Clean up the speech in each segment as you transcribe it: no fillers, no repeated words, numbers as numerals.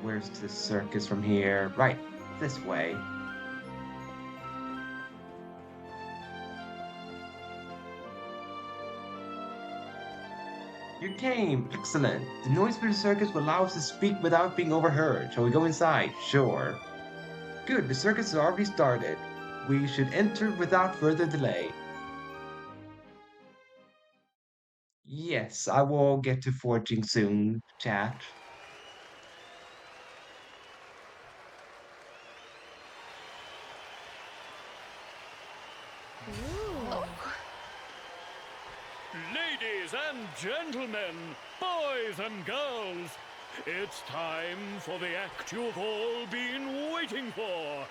Where's the circus from here? Right, this way. You came! Excellent! The noise for the circus will allow us to speak without being overheard. Shall we go inside? Sure. Good, the circus has already started. We should enter without further delay. Yes, I will get to forging soon, chat. Ooh. Ladies and gentlemen, boys and girls, it's time for the act you've all been waiting for.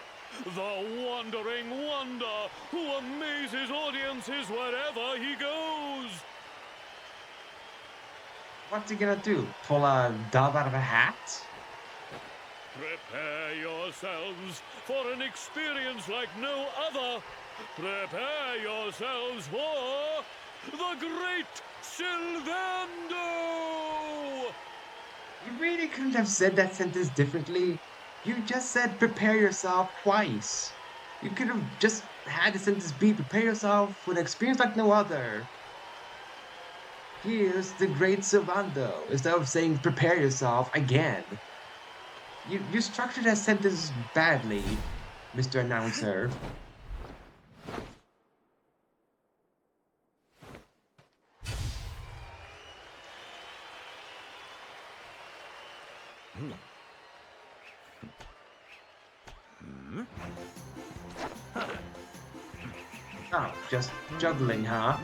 The Wandering Wonder who amazes audiences wherever he goes. What's he gonna do? Pull a dove out of a hat? Prepare yourselves for an experience like no other. Prepare yourselves for the Great Sylvando! You really couldn't have said that sentence differently. You just said prepare yourself twice. You could have just had the sentence be prepare yourself for an experience like no other. Here's the great Sylvando, instead of saying prepare yourself again. You structured that sentence badly, Mr. Announcer. Oh, just juggling, huh?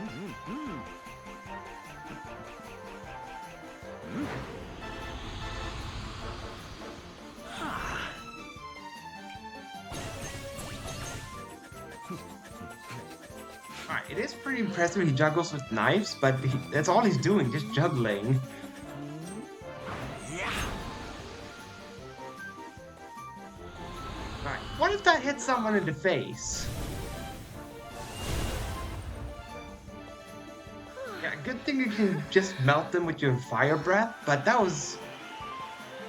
Alright, it is pretty impressive he juggles with knives, but that's all he's doing, just juggling. Alright, what if that hits someone in the face? Yeah, good thing you can just melt them with your fire breath, but that was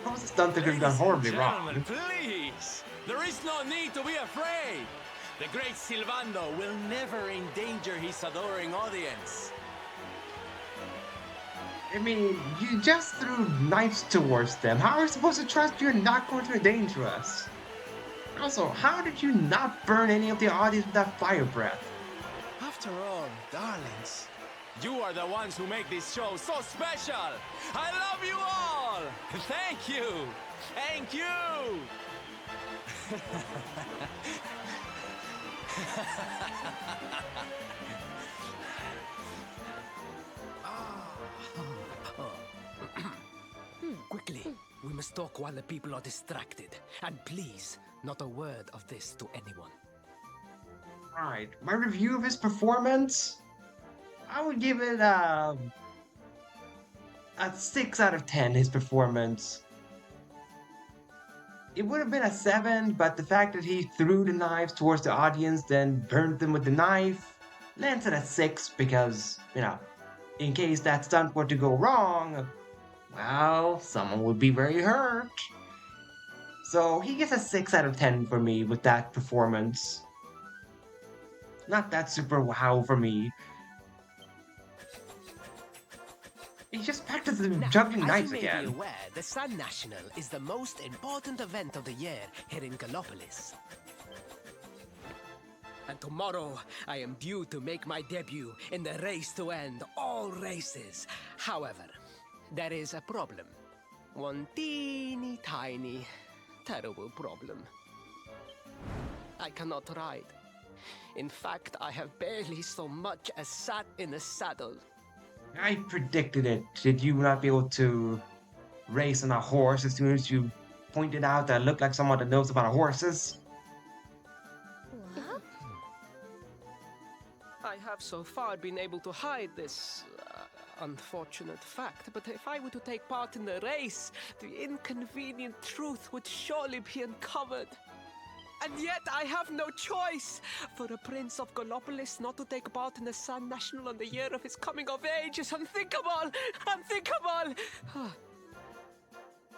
a stunt that could have gone horribly wrong. Please! There is no need to be afraid! The great Sylvando will never endanger his adoring audience. I mean, you just threw knives towards them. How are we supposed to trust you're not going to endanger us? Also, how did you not burn any of the audience with that fire breath? After all, darlings, you are the ones who make this show so special! I love you all! Thank you! Thank you! Quickly, we must talk while the people are distracted. And please, not a word of this to anyone. Right, my review of his performance, I would give it a 6 out of 10, his performance. It would have been a 7, but the fact that he threw the knives towards the audience, then burned them with the knife, lands at a 6 because, in case that stunt were to go wrong, well, someone would be very hurt. So he gets a 6 out of 10 for me with that performance. Not that super wow for me. He's just back to the juggling knives As you may again. be aware, the Sun National is the most important event of the year here in Gallopolis. And tomorrow, I am due to make my debut in the race to end all races. However, there is a problem. One teeny tiny, terrible problem. I cannot ride. In fact, I have barely so much as sat in a saddle. I predicted it. Did you not be able to race on a horse as soon as you pointed out that I looked like someone that knows about horses? What? I have so far been able to hide this unfortunate fact, but if I were to take part in the race, the inconvenient truth would surely be uncovered. And yet I have no choice. For a prince of Gallopolis not to take part in the Sun National on the year of his coming of age is unthinkable! Unthinkable!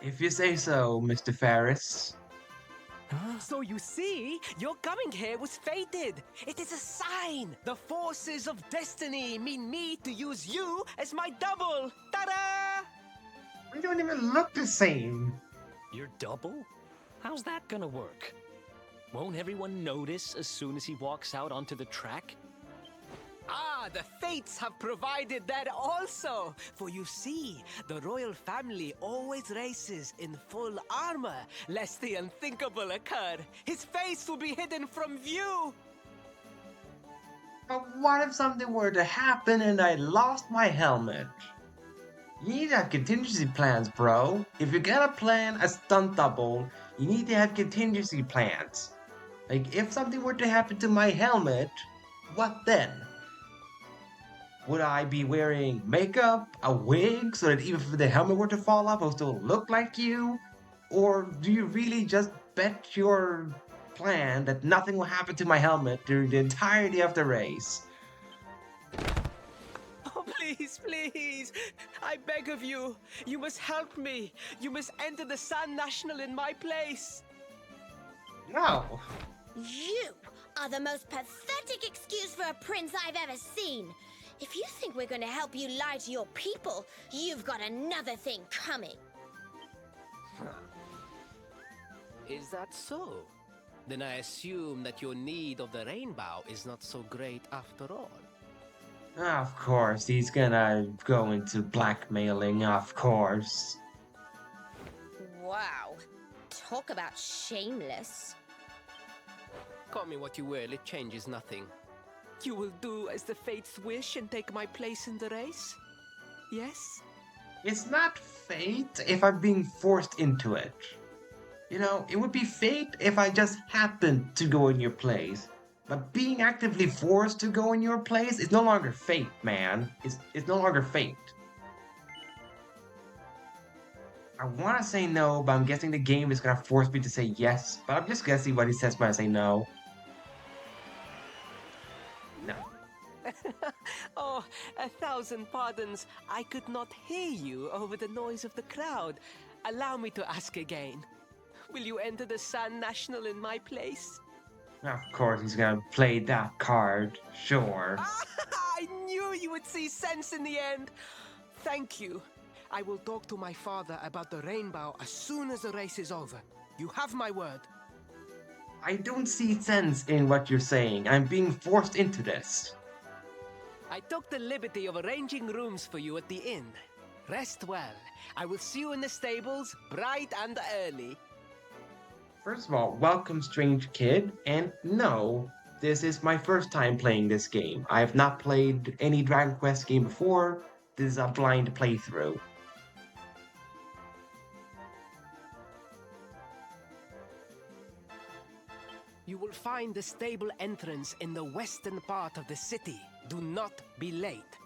If you say so, Mr. Faris. Huh? So you see, your coming here was fated. It is a sign. The forces of destiny mean me to use you as my double. Ta-da! We don't even look the same. Your double? How's that gonna work? Won't everyone notice as soon as he walks out onto the track? Ah, the fates have provided that also. For you see, the royal family always races in full armor, lest the unthinkable occur. His face will be hidden from view. But what if something were to happen and I lost my helmet? You need to have contingency plans, bro. If you're gonna plan a stunt double, you need to have contingency plans. Like, if something were to happen to my helmet, what then? Would I be wearing makeup, a wig, so that even if the helmet were to fall off, I'll still look like you? Or do you really just bet your plan that nothing will happen to my helmet during the entirety of the race? Oh, please, please. I beg of you. You must help me. You must enter the Sun National in my place. No. You are the most pathetic excuse for a prince I've ever seen. If you think we're going to help you lie to your people, you've got another thing coming. Is that so? Then I assume that your need of the rainbow is not so great after all. Of course, he's gonna go into blackmailing, of course. Wow. Talk about shameless. Call me what you will, it changes nothing. You will do as the fates wish and take my place in the race? Yes? It's not fate if I'm being forced into it. You know, it would be fate if I just happened to go in your place. But being actively forced to go in your place is no longer fate, man. It's no longer fate. I want to say no, but I'm guessing the game is gonna force me to say yes. But I'm just guessing what he says when I say no. No. Oh, 1,000 pardons. I could not hear you over the noise of the crowd. Allow me to ask again. Will you enter the Sun National in my place? Of course, he's gonna play that card. Sure. I knew you would see sense in the end. Thank you. I will talk to my father about the rainbow as soon as the race is over. You have my word. I don't see sense in what you're saying. I'm being forced into this. I took the liberty of arranging rooms for you at the inn. Rest well. I will see you in the stables, bright and early. First of all, welcome, strange kid. And no, this is my first time playing this game. I have not played any Dragon Quest game before. This is a blind playthrough. You will find the stable entrance in the western part of the city. Do not be late.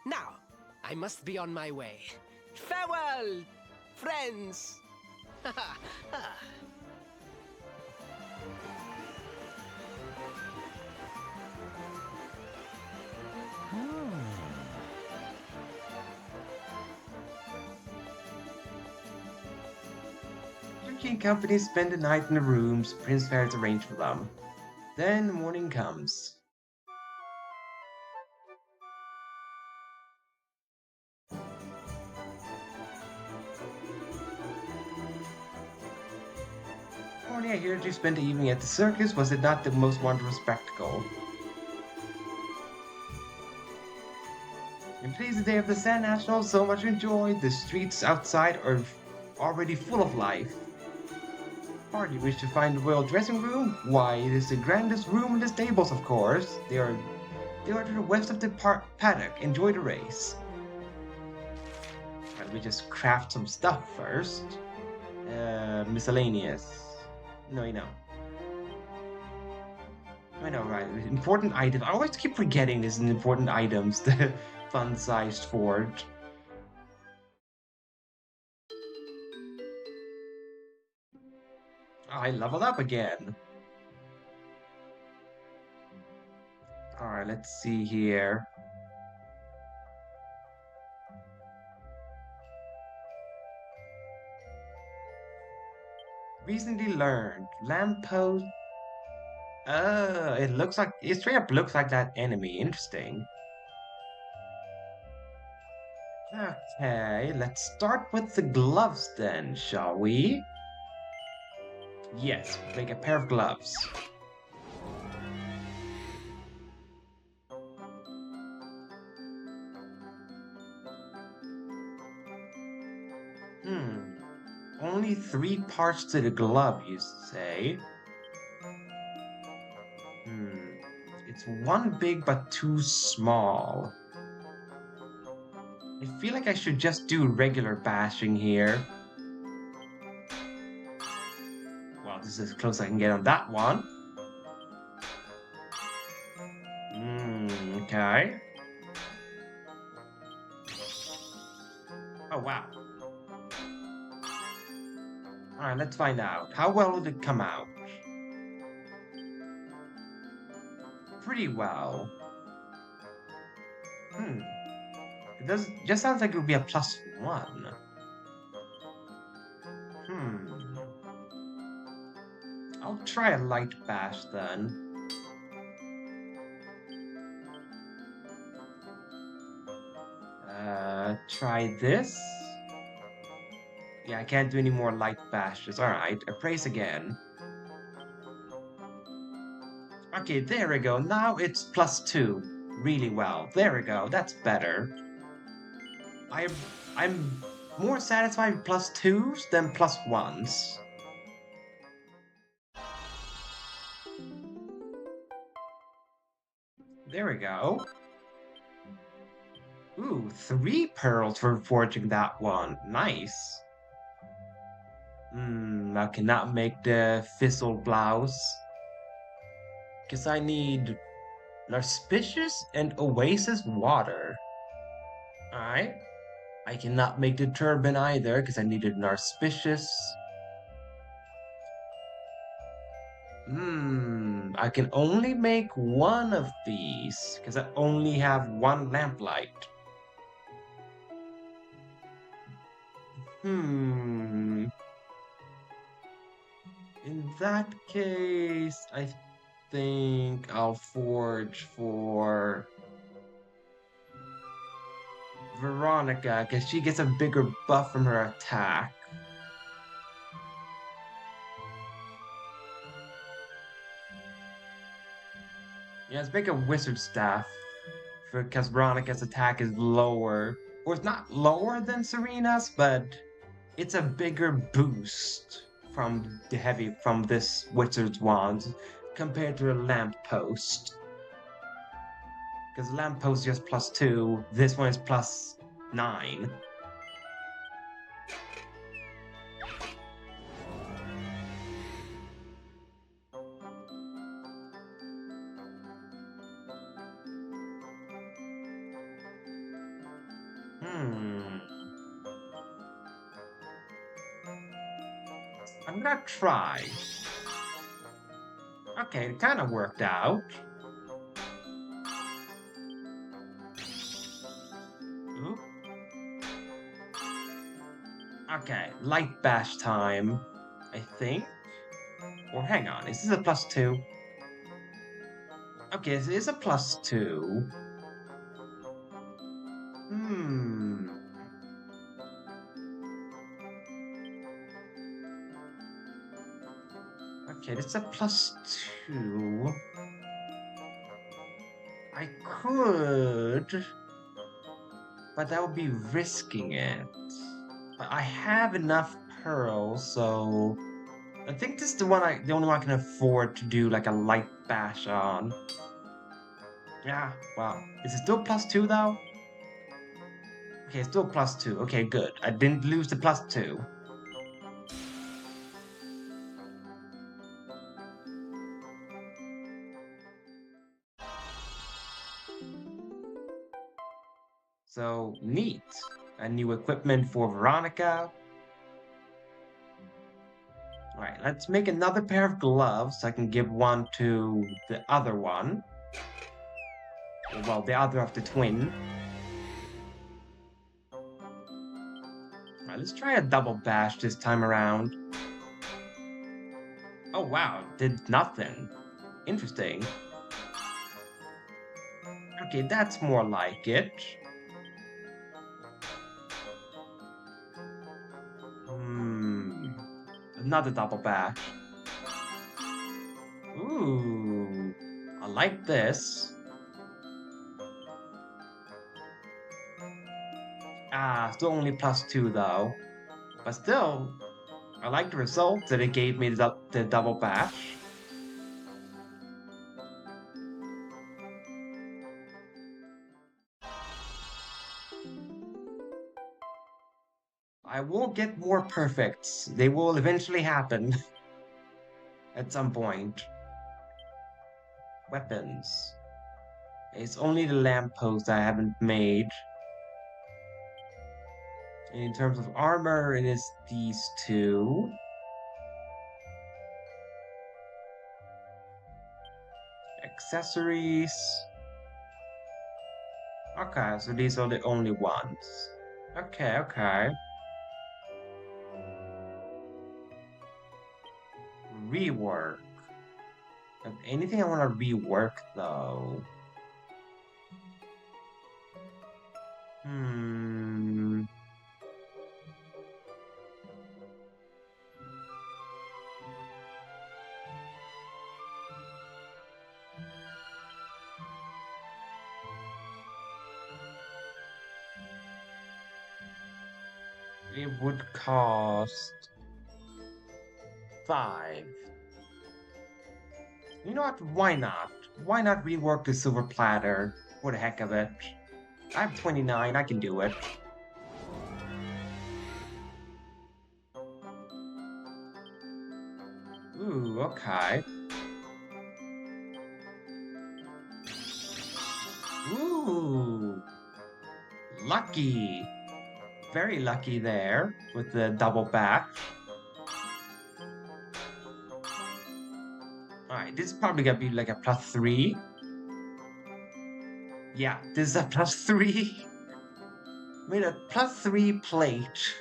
Now, I must be on my way. Farewell, friends! Turkey and company spend the night in the rooms Prince Faris arranged for them. Then morning comes. Morning, I heard you spent the evening at the circus. Was it not the most wondrous spectacle? And today's the day of the Sand National, so much to enjoy. The streets outside are already full of life. Party wish to find the royal dressing room? Why, it is the grandest room in the stables, of course. They are to the west of the paddock. Enjoy the race. Let me just craft some stuff first. Miscellaneous. No, you know. I know, right? Important items. I always keep forgetting this in important items. The fun-sized forge. I leveled up again. Alright, let's see here. Recently learned. Lamppost. It straight up looks like that enemy. Interesting. Okay, let's start with the gloves then, shall we? Yes, make a pair of gloves. Hmm. Only 3 parts to the glove, you say? Hmm. It's one big but too small. I feel like I should just do regular bashing here. Well, this is as close as I can get on that one. Okay. Oh, wow. Alright, let's find out. How well did it come out? Pretty well. Hmm. It does just sounds like it would be a +1. Hmm. I'll try a light bash then. Try this. Yeah, I can't do any more light bashes. Alright, appraise again. Okay, there we go. Now it's +2. Really well. There we go. That's better. I'm I'm more satisfied with +2s than +1s. There we go. Ooh, 3 pearls for forging that one. Nice. I cannot make the Fizzle blouse. Because I need Narcissus and Oasis water. Alright. I cannot make the turban either because I needed Narcissus. I can only make one of these because I only have one lamplight. In that case, I think I'll forge for Veronica because she gets a bigger buff from her attack. Yeah, let's make a wizard staff because Veronica's attack is lower. Or it's not lower than Serena's, but it's a bigger boost from this wizard's wand compared to a lamppost. Because lamppost is just +2, this one is +9. I'm gonna try. Okay, it kind of worked out. Ooh. Okay, light bash time, I think. Or hang on, is this a +2? Okay, this is a +2. Okay, this is a +2. I could, but that would be risking it. But I have enough pearls, so I think this is the only one I can afford to do like a light bash on. Yeah, wow. Is it still +2 though? Okay, it's still +2. Okay, good. I didn't lose the +2. So, neat. A new equipment for Veronica. Alright, let's make another pair of gloves so I can give one to the other one. Well, the other of the twin. Alright, let's try a double bash this time around. Oh wow, did nothing. Interesting. Okay, that's more like it. Hmm. Another double bash. Ooh. I like this. Ah, still only +2 though. But still, I like the result that it gave me the double bash. I will get more perfects. They will eventually happen at some point. Weapons. It's only the lamppost I haven't made. And in terms of armor, it is these two. Accessories. Okay, so these are the only ones. Okay, okay. Rework. Anything I want to rework though? Hmm. It would cost 5. You know what? Why not? Why not rework the silver platter for the heck of it? I have 29, I can do it. Ooh, okay. Ooh, lucky. Very lucky there with the double back. Alright, this is probably gonna be like a +3. Yeah, this is a +3. Made a +3 plate.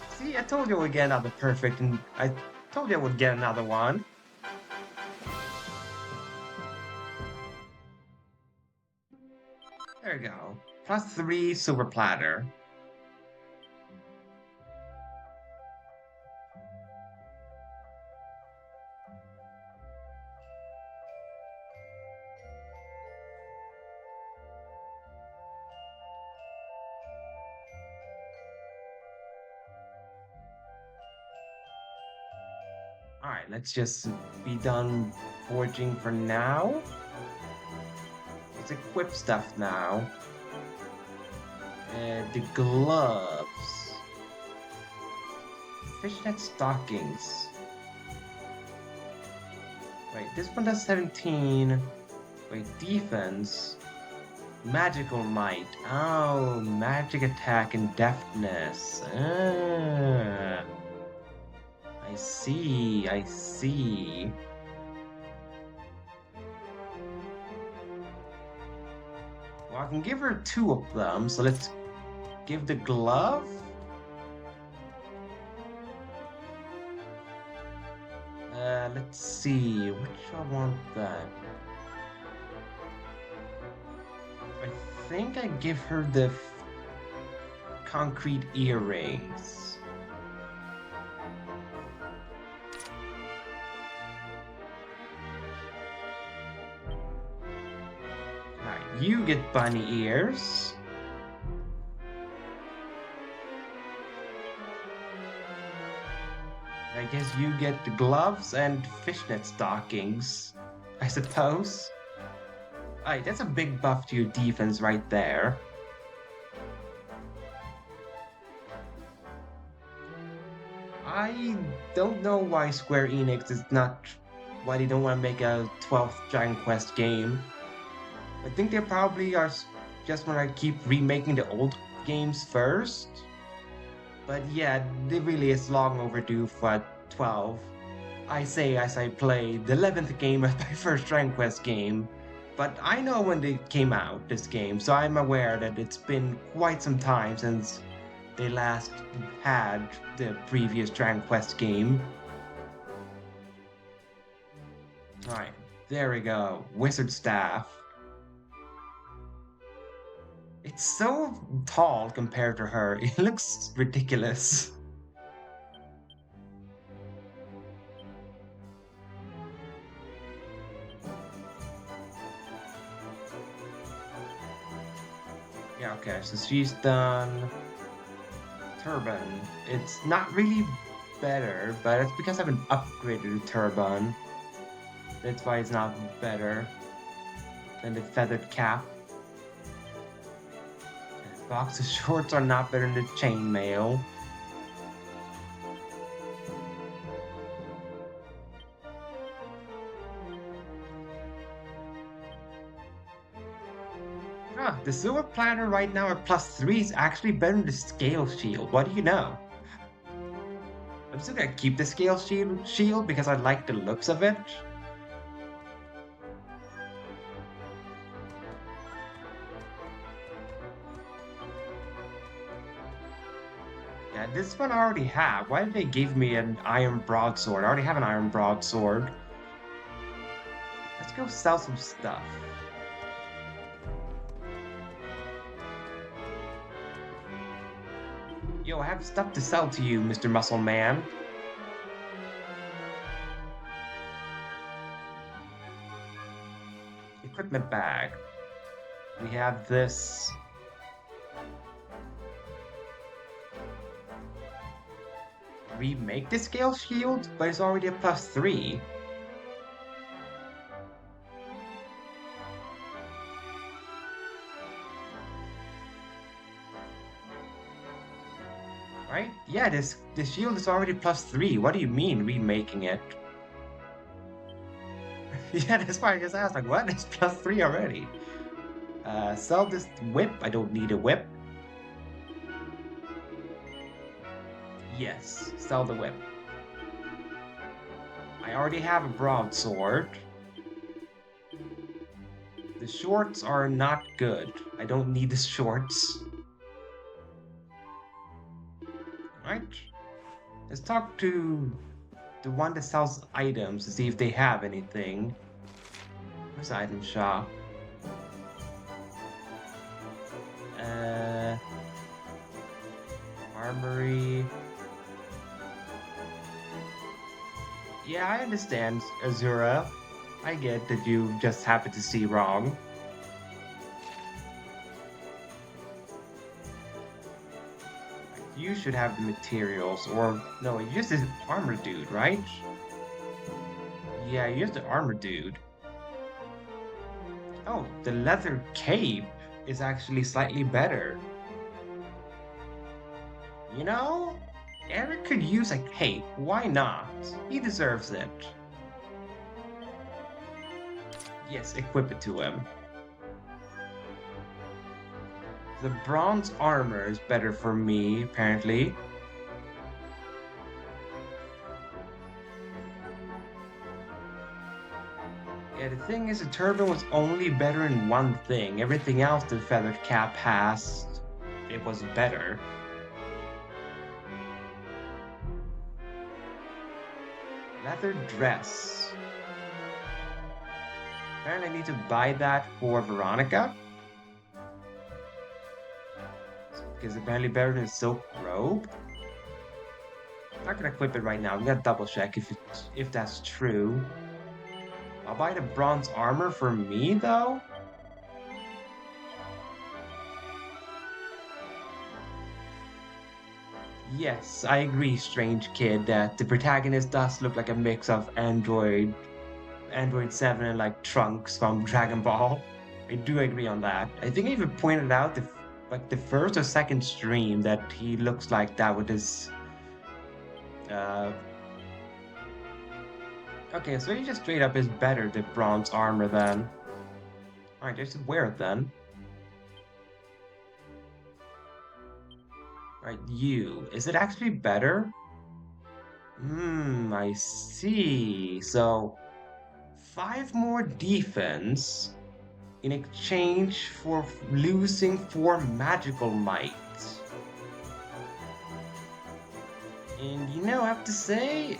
See, I told you I would get another perfect, and I told you I would get another one. There we go. +3 silver platter. Alright, let's just be done forging for now. Let's equip stuff now. The gloves. Fishnet stockings. Wait, this one does 17. Wait, defense. Magical might. Oh, magic attack and deftness. Ah. I see, I see. Well, I can give her 2 of them, so let's give the glove. Let's see, which I want that. I think I give her the concrete earrings. Alright, you get bunny ears. I guess you get the gloves and fishnet stockings, I suppose. Alright, that's a big buff to your defense right there. I don't know why Square Enix is not... why they don't want to make a 12th Dragon Quest game. I think they probably are just want to keep remaking the old games first. But yeah, it really is long overdue for 12. I say as I play the 11th game of my first Dragon Quest game. but I know when they came out, this game, so I'm aware that it's been quite some time since they last had the previous Dragon Quest game. Alright, there we go. Wizard Staff. It's so tall compared to her. It looks ridiculous. Yeah, okay, so she's done. Turban. It's not really better, but it's because I haven't upgraded the Turban. That's why it's not better than the feathered cap. Boxer shorts are not better than the chainmail. Ah, the silver platter right now at +3 is actually better than the scale shield. What do you know? I'm still gonna keep the scale shield because I like the looks of it. Yeah, this one I already have. Why did they give me an iron broadsword? I already have an iron broadsword. Let's go sell some stuff. Yo, I have stuff to sell to you, Mr. Muscle Man. Equipment bag. We have this. Remake the scale shield, but it's already a +3. Right? Yeah, this shield is already +3. What do you mean remaking it? Yeah, that's why I just asked, like, what? It's +3 already. Sell this whip. I don't need a whip. Yes, sell the whip. I already have a broadsword. The shorts are not good. I don't need the shorts. Right? Let's talk to the one that sells items to see if they have anything. Where's the item shop? Armory. Yeah, I understand, Azura. I get that you just happened to see wrong. You should have the materials, or no, you're just an armor dude, right? Yeah, you're just an armor dude. Oh, the leather cape is actually slightly better. You know, Eric could use a cape. Why not? He deserves it. Yes, equip it to him. The bronze armor is better for me, apparently. Yeah, the thing is, the turban was only better in one thing. Everything else the feathered cap has, it was better. Leather dress. Apparently I need to buy that for Veronica. Because apparently better than silk robe. I'm not gonna equip it right now. I'm gonna double check if that's true. I'll buy the bronze armor for me though. Yes, I agree, Strange Kid, that the protagonist does look like a mix of Android 7 and like Trunks from Dragon Ball. I do agree on that. I think I even pointed out the first or second stream that he looks like that with his okay, so he just straight up is better than bronze armor then. Alright, just wear it then. Alright, you. Is it actually better? I see. So 5 more defense. in exchange for losing 4 magical might. And I have to say,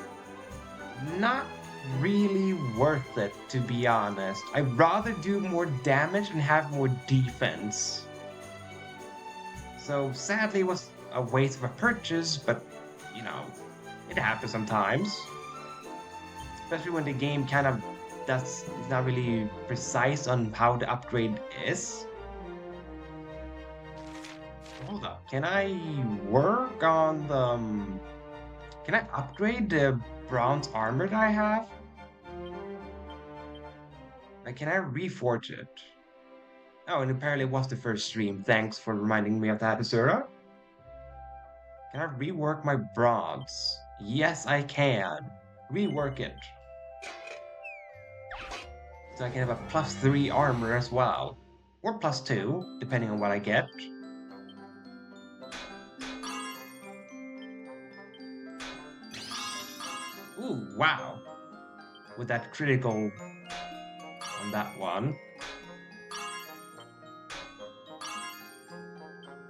not really worth it, to be honest. I'd rather do more damage and have more defense. So sadly, it was a waste of a purchase, but you know, it happens sometimes. Especially when the game kind of does it's not really precise on how the upgrade is. Hold up, can I work on the? Can I upgrade the bronze armor that I have? Like, can I reforge it? Oh, and apparently it was the first stream. Thanks for reminding me of that, Azura. Can I rework my bronze? Yes, I can. Rework it. So I can have a +3 armor as well. Or +2, depending on what I get. Ooh, wow. With that critical on that one.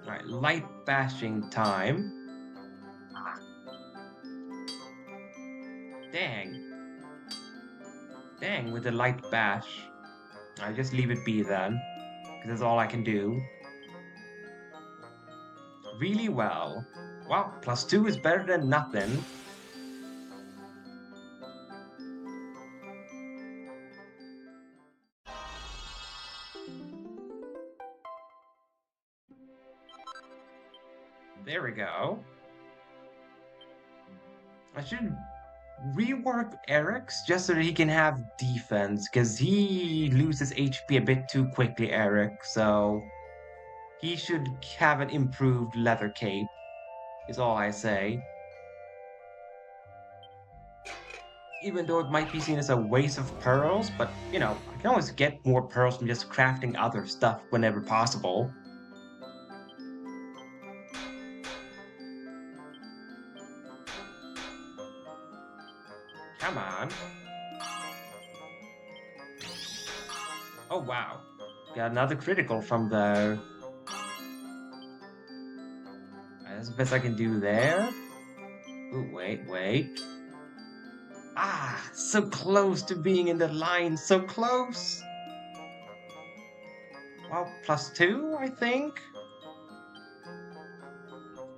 Alright, light bashing time. Dang. Dang, with the light bash. I just leave it be then. Because that's all I can do. Really well. Well, +2 is better than nothing. There we go. I should rework Eric's just so that he can have defense, because he loses HP a bit too quickly, Eric, so he should have an improved leather cape, is all I say. Even though it might be seen as a waste of pearls, but I can always get more pearls from just crafting other stuff whenever possible. Come on. Oh, wow. Got another critical from there. That's the best I can do there. Ooh, wait. Ah, so close to being in the line. So close. Well, +2, I think.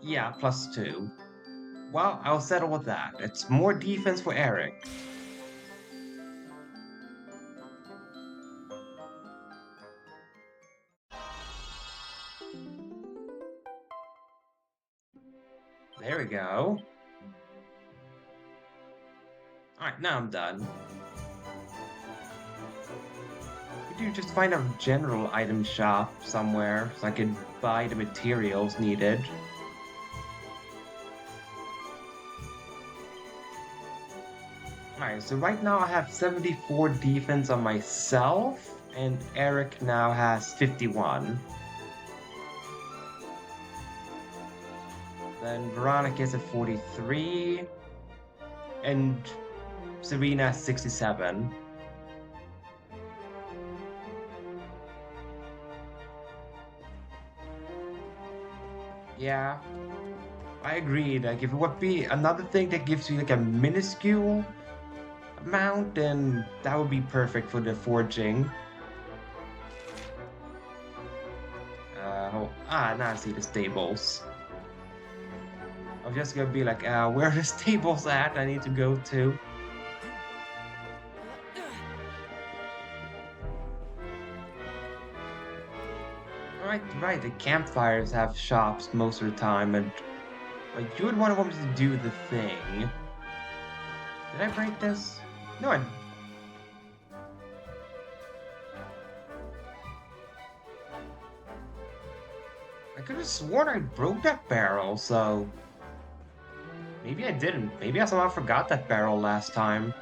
Yeah, +2. Well, I'll settle with that. It's more defense for Eric. There we go. Alright, now I'm done. Could you just find a general item shop somewhere so I could buy the materials needed? Alright, so right now I have 74 defense on myself, and Eric now has 51. Then Veronica's at 43, and Serena has 67. Yeah, I agree. Like, if it would be another thing that gives you like a minuscule amount, then that would be perfect for the forging. Now I see the stables. I'm just gonna be like, where are the stables at? I need to go to. Right, the campfires have shops most of the time, and like, you would want me to do the thing. Did I break this? No, I could have sworn I broke that barrel, so maybe I didn't. Maybe I somehow forgot that barrel last time.